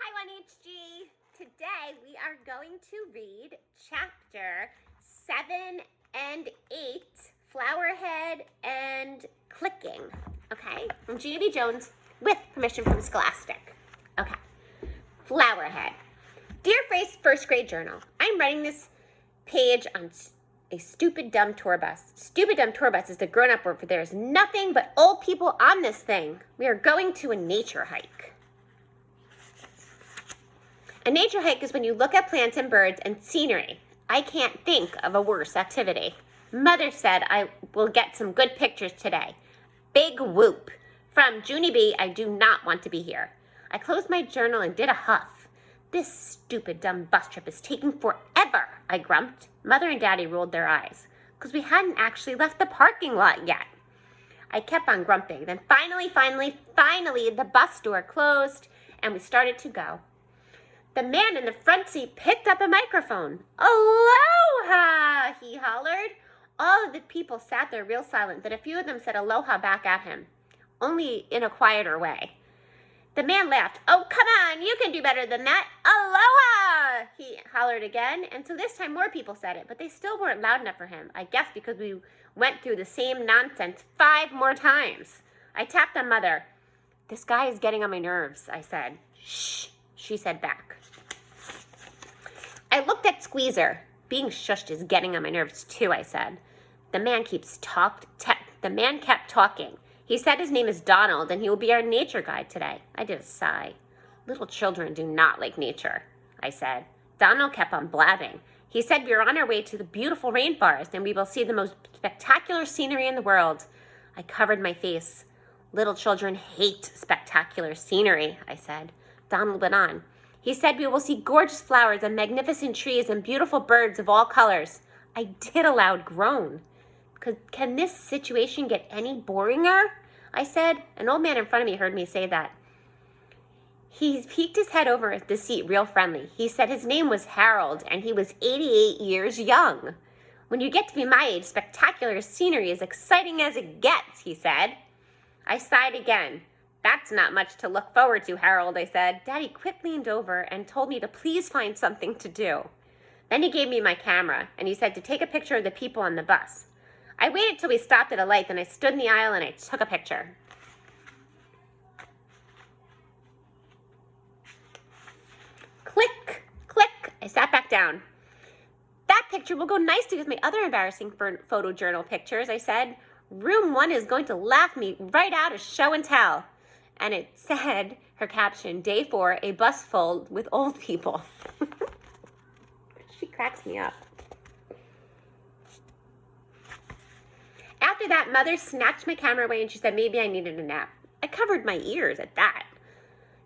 Hi, 1HG. Today we are going to read chapter 7 and 8, Flowerhead and Clicking, okay? From Junie B. Jones with permission from Scholastic. Okay, Flowerhead. Dear First Grade Journal, I'm writing this page on a stupid, dumb tour bus. Stupid, dumb tour bus is the grown-up word for there is nothing but old people on this thing. We are going to a nature hike. A nature hike is when you look at plants and birds and scenery. I can't think of a worse activity. Mother said I will get some good pictures today. Big whoop. From Junie B, I do not want to be here. I closed my journal and did a huff. This stupid, dumb bus trip is taking forever, I grumped. Mother and Daddy rolled their eyes, because we hadn't actually left the parking lot yet. I kept on grumping. Then finally, the bus door closed, and we started to go. The man in the front seat picked up a microphone. Aloha, he hollered. All of the people sat there real silent, but a few of them said aloha back at him, only in a quieter way. The man laughed. Oh, come on, you can do better than that. Aloha, he hollered again, and so this time more people said it, but they still weren't loud enough for him, I guess because we went through the same nonsense 5 more times. I tapped on Mother. This guy is getting on my nerves, I said. Shh, she said back. I looked at Squeezer. Being shushed is getting on my nerves too, I said. The man kept talking. He said his name is Donald and he will be our nature guide today. I did a sigh. Little children do not like nature, I said. Donald kept on blabbing. He said we are on our way to the beautiful rainforest and we will see the most spectacular scenery in the world. I covered my face. Little children hate spectacular scenery, I said. Donald went on. He said we will see gorgeous flowers and magnificent trees and beautiful birds of all colors. I did a loud groan. Can this situation get any boringer? I said. An old man in front of me heard me say that. He peeked his head over the seat real friendly. He said his name was Harold and he was 88 years young. When you get to be my age, spectacular scenery is exciting as it gets, he said. I sighed again. That's not much to look forward to, Harold, I said. Daddy quick leaned over and told me to please find something to do. Then he gave me my camera, and he said to take a picture of the people on the bus. I waited till we stopped at a light, then I stood in the aisle and I took a picture. Click, click, I sat back down. That picture will go nicely with my other embarrassing photojournal pictures, I said. Room 1 is going to laugh me right out of show and tell. And it said, her caption, Day 4, a bus full with old people. She cracks me up. After that, Mother snatched my camera away and she said maybe I needed a nap. I covered my ears at that.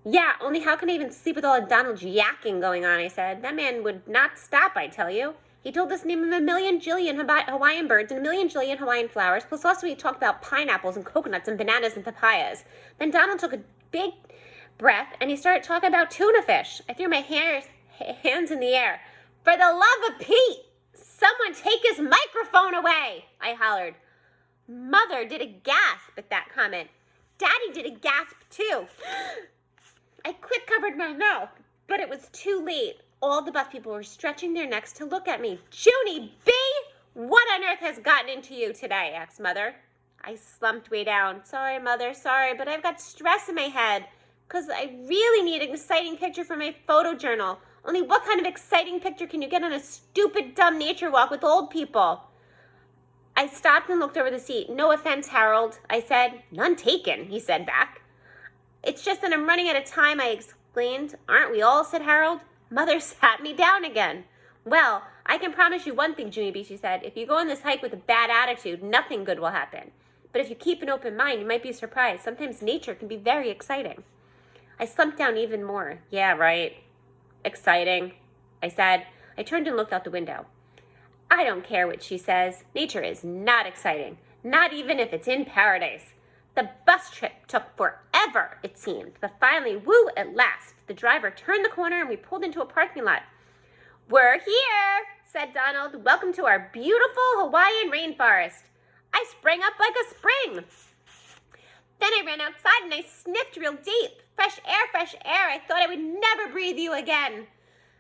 Yeah, only how can I even sleep with all of Donald's yakking going on, I said. That man would not stop, I tell you. He told us the name of a million jillion Hawaiian birds and a million jillion Hawaiian flowers, plus also he talked about pineapples and coconuts and bananas and papayas. Then Donald took a big breath and he started talking about tuna fish. I threw my hands in the air. For the love of Pete, someone take his microphone away, I hollered. Mother did a gasp at that comment. Daddy did a gasp too. I quick covered my mouth, but it was too late. All the bus people were stretching their necks to look at me. Junie B, what on earth has gotten into you today? Asked Mother. I slumped way down. Sorry, Mother, sorry, but I've got stress in my head because I really need an exciting picture for my photojournal. Only what kind of exciting picture can you get on a stupid, dumb nature walk with old people? I stopped and looked over the seat. No offense, Harold, I said. None taken, he said back. It's just that I'm running out of time, I exclaimed. Aren't we all, said Harold. Mother sat me down again. Well, I can promise you one thing, Junie B, she said. If you go on this hike with a bad attitude, nothing good will happen. But if you keep an open mind, you might be surprised. Sometimes nature can be very exciting. I slumped down even more. Yeah, right. Exciting, I said. I turned and looked out the window. I don't care what she says. Nature is not exciting. Not even if it's in paradise. The bus trip took forever, it seemed, but finally, woo, at last. The driver turned the corner and we pulled into a parking lot. We're here, said Donald. Welcome to our beautiful Hawaiian rainforest. I sprang up like a spring. Then I ran outside and I sniffed real deep. Fresh air, fresh air. I thought I would never breathe you again,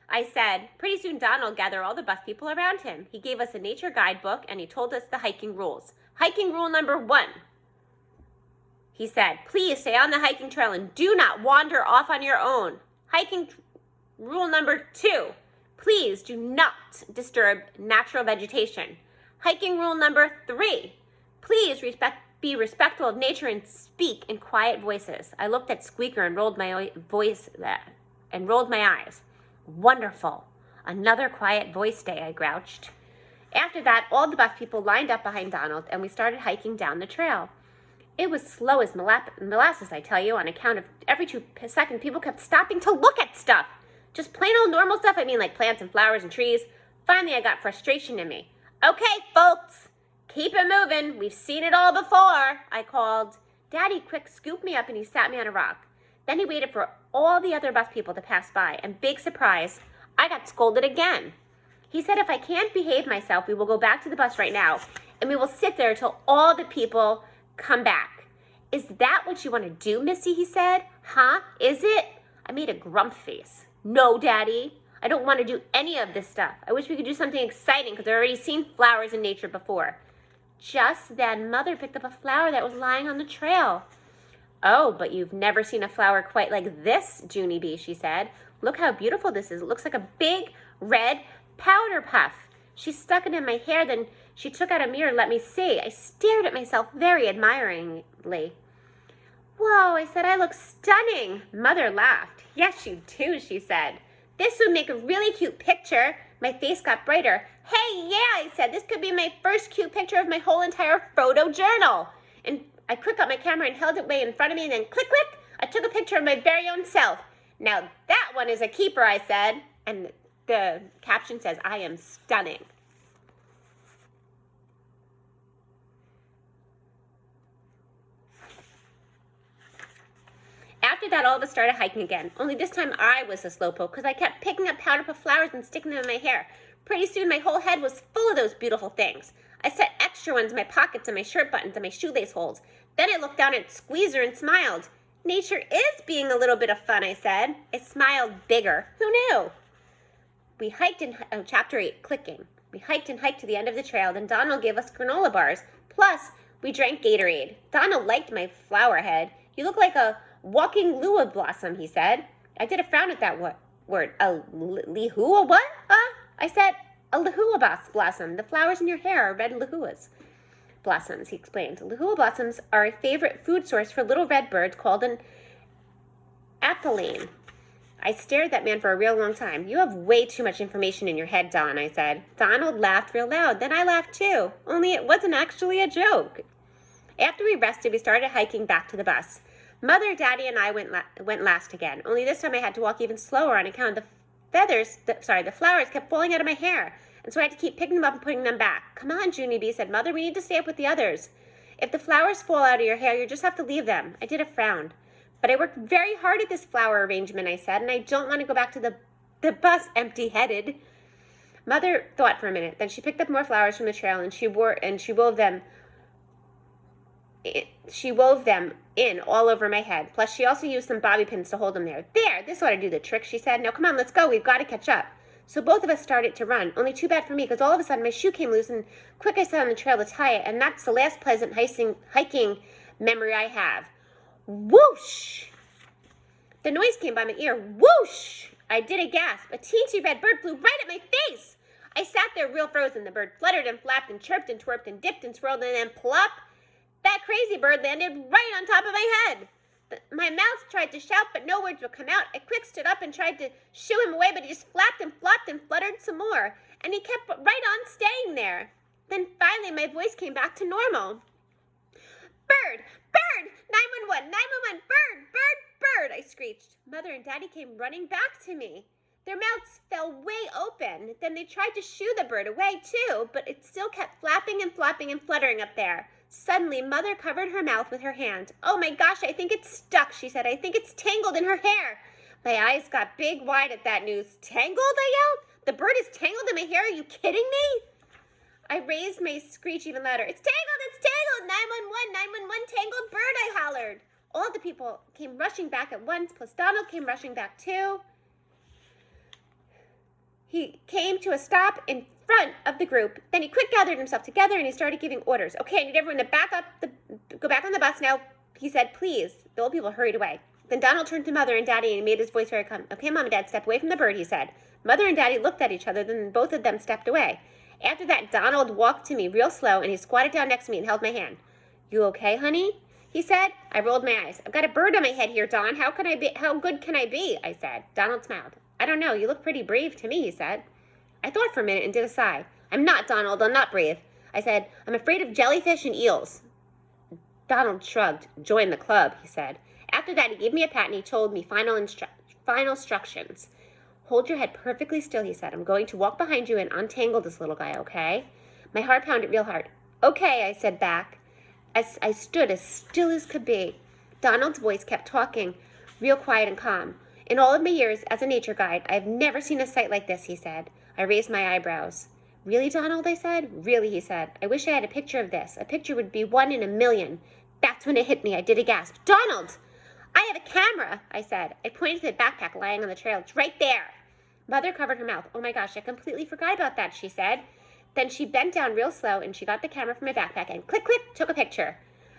I said. Pretty soon Donald gathered all the bus people around him. He gave us a nature guidebook and he told us the hiking rules. Hiking rule number 1. He said, please stay on the hiking trail and do not wander off on your own. Hiking rule number 2. Please do not disturb natural vegetation. Hiking rule number 3. Please be respectful of nature and speak in quiet voices. I looked at Squeaker and rolled my eyes. Wonderful. Another quiet voice day, I grouched. After that, all the bus people lined up behind Donald and we started hiking down the trail. It was slow as molasses, I tell you, on account of every 2 seconds people kept stopping to look at stuff. Just plain old normal stuff, I mean like plants and flowers and trees. Finally, I got frustration in me. Okay, folks, keep it moving. We've seen it all before, I called. Daddy quick scooped me up and he sat me on a rock. Then he waited for all the other bus people to pass by, and big surprise, I got scolded again. He said if I can't behave myself, we will go back to the bus right now, and we will sit there till all the people come back. Is that what you want to do, Missy? He said. Huh? Is it? I made a grump face. No, Daddy. I don't want to do any of this stuff. I wish we could do something exciting because I've already seen flowers in nature before. Just then, Mother picked up a flower that was lying on the trail. Oh, but you've never seen a flower quite like this, Junie Bee, she said. Look how beautiful this is. It looks like a big red powder puff. She stuck it in my hair, then she took out a mirror and let me see. I stared at myself very admiringly. Whoa, I said, I look stunning. Mother laughed. Yes, you do, she said. This would make a really cute picture. My face got brighter. Hey, yeah, I said, this could be my first cute picture of my whole entire photo journal. And I quick got my camera and held it way in front of me, and then click, click, I took a picture of my very own self. Now that one is a keeper, I said. And the caption says, I am stunning. After that, all of us started hiking again. Only this time I was the slowpoke because I kept picking up powder puff flowers and sticking them in my hair. Pretty soon my whole head was full of those beautiful things. I set extra ones in my pockets and my shirt buttons and my shoelace holes. Then I looked down at Squeezer and smiled. Nature is being a little bit of fun, I said. I smiled bigger. Who knew? We hiked in chapter 8, clicking. We hiked and hiked to the end of the trail. Then Donald gave us granola bars. Plus, we drank Gatorade. Donald liked my flower head. You look like a walking lua blossom, he said. I did a frown at that word. A lehua what? I said, a lehua blossom. The flowers in your hair are red lehuas blossoms, he explained. Lehua blossoms are a favorite food source for little red birds called an apelline. I stared at that man for a real long time. You have way too much information in your head, Don, I said. Donald laughed real loud. Then I laughed too, only it wasn't actually a joke. After we rested, we started hiking back to the bus. Mother, Daddy, and I went last again, only this time I had to walk even slower on account of the flowers kept falling out of my hair, and so I had to keep picking them up and putting them back. Come on, Junie Bee, said Mother, we need to stay up with the others. If the flowers fall out of your hair, you just have to leave them. I did a frown. But I worked very hard at this flower arrangement, I said, and I don't want to go back to the bus empty-headed. Mother thought for a minute, then she picked up more flowers from the trail and she wove them in all over my head. Plus, she also used some bobby pins to hold them there. There, this ought to do the trick, she said. Now, come on, let's go. We've got to catch up. So both of us started to run. Only too bad for me, because all of a sudden my shoe came loose, and quick I sat on the trail to tie it, and that's the last pleasant hiking memory I have. Whoosh! The noise came by my ear. Whoosh! I did a gasp. A teensy red bird flew right at my face. I sat there real frozen. The bird fluttered and flapped and chirped and twerped and dipped and swirled, and then plop! That crazy bird landed right on top of my head. My mouth tried to shout, but no words would come out. I quick stood up and tried to shoo him away, but he just flapped and flopped and fluttered some more. And he kept right on staying there. Then finally my voice came back to normal. Bird! Bird! 911! 911! Bird! Bird! Bird! I screeched. Mother and Daddy came running back to me. Their mouths fell way open. Then they tried to shoo the bird away too, but it still kept flapping and flopping and fluttering up there. Suddenly, Mother covered her mouth with her hand. Oh my gosh, I think it's stuck, she said. I think it's tangled in her hair. My eyes got big wide at that news. Tangled, I yelled. The bird is tangled in my hair. Are you kidding me? I raised my screech even louder. It's tangled, it's tangled! 911, 911, tangled bird, I hollered. All the people came rushing back at once, plus Donald came rushing back too. He came to a stop in front of the group. Then he quick gathered himself together and he started giving orders. Okay, I need everyone to go back on the bus now. He said, please. The old people hurried away. Then Donald turned to Mother and Daddy and he made his voice very calm. Okay, Mom and Dad, step away from the bird, he said. Mother and Daddy looked at each other, then both of them stepped away. After that, Donald walked to me real slow and he squatted down next to me and held my hand. You okay, honey? He said. I rolled my eyes. I've got a bird on my head here, Don. How good can I be? I said. Donald smiled. I don't know. You look pretty brave to me, he said. I thought for a minute and did a sigh. I'm not, Donald. I'm not brave. I said, I'm afraid of jellyfish and eels. Donald shrugged. Join the club, he said. After that, he gave me a pat and he told me final instructions. Hold your head perfectly still, he said. I'm going to walk behind you and untangle this little guy, okay? My heart pounded real hard. Okay, I said back. As I stood as still as could be. Donald's voice kept talking, real quiet and calm. In all of my years as a nature guide, I have never seen a sight like this, he said. I raised my eyebrows. Really, Donald, I said. Really, he said. I wish I had a picture of this. A picture would be 1 in a million. That's when it hit me. I did a gasp. Donald! I have a camera, I said. I pointed to the backpack lying on the trail. It's right there. Mother covered her mouth. Oh my gosh, I completely forgot about that, she said. Then she bent down real slow and she got the camera from my backpack and click, click, took a picture.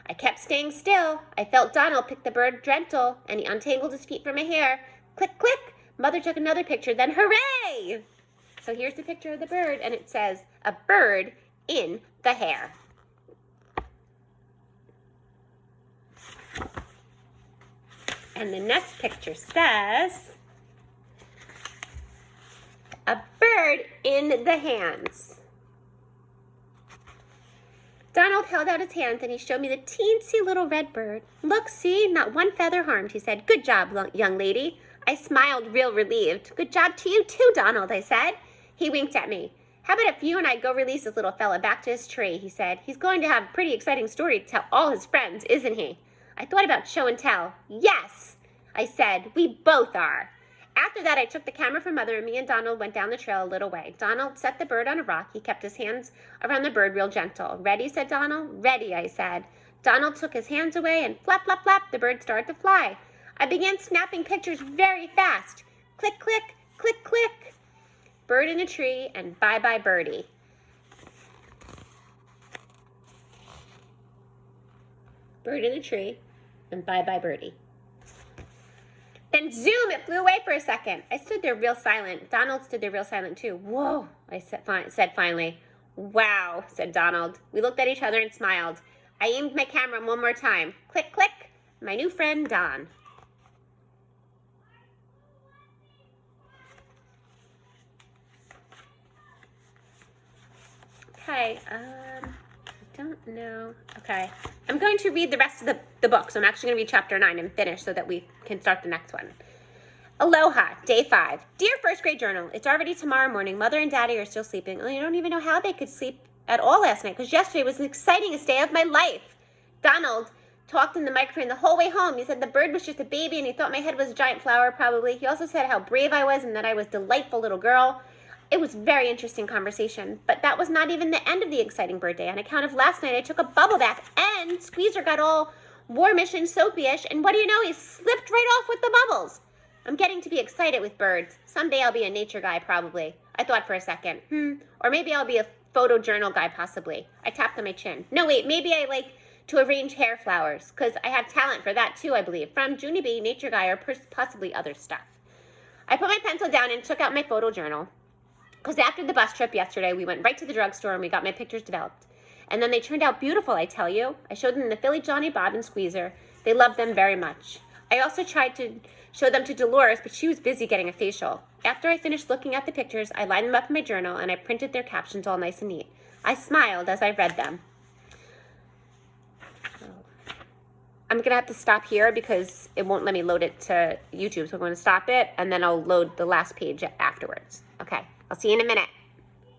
I kept staying still. I felt Donald pick the bird gentle and he untangled his feet from my hair. Click, click. Mother took another picture, then hooray! So here's the picture of the bird and it says, a bird in the hair. And the next picture says, a bird in the hands. Donald held out his hands and he showed me the teensy little red bird. Look, see, not one feather harmed, he said. Good job, young lady. I smiled real relieved. Good job to you too, Donald, I said. He winked at me. How about if you and I go release this little fella back to his tree, he said. He's going to have a pretty exciting story to tell all his friends, isn't he? I thought about show and tell. Yes, I said. We both are. After that, I took the camera from Mother and me and Donald went down the trail a little way. Donald set the bird on a rock. He kept his hands around the bird real gentle. Ready, said Donald. Ready, I said. Donald took his hands away and flap, flap, flap, the bird started to fly. I began snapping pictures very fast. Click, click, click, click. Bird in a tree and bye-bye birdie. Bird in the tree and bye-bye birdie. Then zoom, it flew away for a second. I stood there real silent. Donald stood there real silent too. Whoa, I said finally. Wow, said Donald. We looked at each other and smiled. I aimed my camera one more time. Click, click, my new friend, Don. Okay, I don't know. Okay, I'm going to read the rest of the book. So I'm actually going to read chapter 9 and finish so that we can start the next one. Aloha, day 5. Dear first grade journal, it's already tomorrow morning. Mother and Daddy are still sleeping. I don't even know how they could sleep at all last night because yesterday was the excitingest day of my life. Donald talked in the microphone the whole way home. He said the bird was just a baby and he thought my head was a giant flower probably. He also said how brave I was and that I was a delightful little girl. It was a very interesting conversation, but that was not even the end of the exciting birthday. On account of last night, I took a bubble bath and Squeezer got all warmish and soapy-ish, and what do you know, he slipped right off with the bubbles. I'm getting to be excited with birds. Someday I'll be a nature guy, probably. I thought for a second. Or maybe I'll be a photojournal guy, possibly. I tapped on my chin. No, wait, maybe I like to arrange hair flowers, because I have talent for that too, I believe, from Junie B, nature guy, or possibly other stuff. I put my pencil down and took out my photojournal. Because after the bus trip yesterday, we went right to the drugstore and we got my pictures developed. And then they turned out beautiful, I tell you. I showed them the Philly Johnny Bob and Squeezer. They loved them very much. I also tried to show them to Dolores, but she was busy getting a facial. After I finished looking at the pictures, I lined them up in my journal and I printed their captions all nice and neat. I smiled as I read them. I'm going to have to stop here because it won't let me load it to YouTube. So I'm going to stop it and then I'll load the last page afterwards. Okay. I'll see you in a minute.